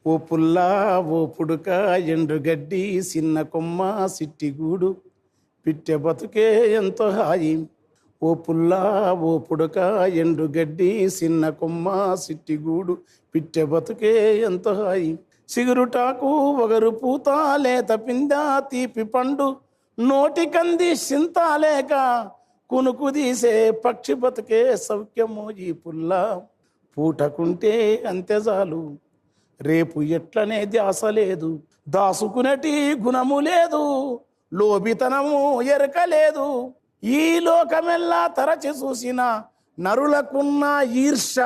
ఓ పుల్లా ఓ పుడుక ఎండుగడ్డి సిన్న కొమ్మ సిట్టిగూడు పిట్టె బతుకే ఎంతో హాయి. ఓ పుల్లా ఓ పుడుక ఎండుగడ్డి సిన్న కొమ్మ సిట్టిగూడు పిట్టె బతుకే ఎంతో హాయి. సిగురుటాకు ఒగరు పూత లేత పింద తీపి పండు నోటికంది సింతాలేక కునుకు తీసే పక్షి బతుకే సౌఖ్యము ఈ పుల్లా. పూటకుంటే అంతే చాలు, రేపు ఎట్లనే ధ్యాస లేదు, దాసుకునేటి గుణము లేదు, లోబితనము ఎరక లేదు. ఈ లోకమెల్లా తరచి చూసిన నరులకున్న ఈర్ష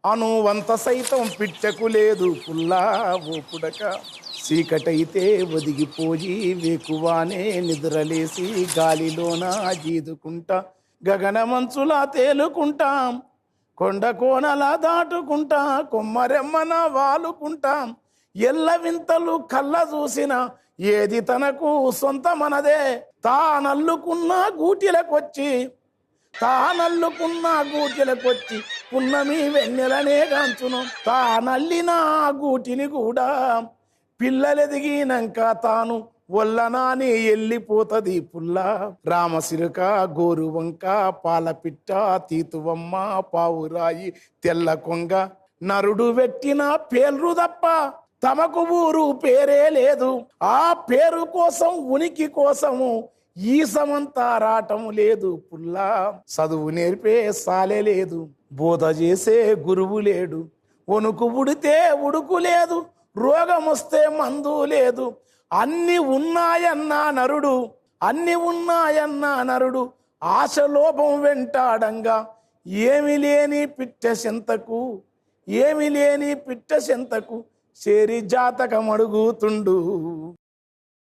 అనువంత సైతం పిట్టకు లేదు. పుల్లా ఓ పుడక చీకటైతే ఒదిగిపోయి వేకువానే నిద్రలేసి గాలిలోన జీదుకుంటా గగనమంచులా తేలుకుంటాం, కొండ కోనలా దాటుకుంటా కొమ్మరెమ్మన వాలుకుంటాం. ఎల్ల వింతలు కళ్ళ చూసిన ఏది తనకు సొంతమనదే. తానల్లుకున్న గూటిలకొచ్చి పున్నమి వెన్నెలనే గాంచును. తానల్లిన గూటిని కూడా పిల్లలెదిగినాక తాను ఒల్లనాని వెళ్ళిపోతది పుల్లా. రామసిరుక గోరువంక పాలపిట్ట తీతువమ్మ పావురాయి తెల్ల కొంగ నరుడు పెట్టిన పేర్లు తప్ప తమకు ఊరు పేరే లేదు. ఆ పేరు కోసం ఉనికి కోసము ఈ సమంతా రాటం లేదు పుల్లా. చదువు నేర్పే సాలే లేదు, బోధ చేసే గురువు లేడు, వణుకు ఉడితే ఉడుకు లేదు, రోగం వస్తే మందు లేదు. అన్ని ఉన్నాయన్నా నరుడు ఆశలోభం వెంటాడంగా ఏమి లేని పిట్ట సెంతకు చేరి జాతకమడుగుతుండు.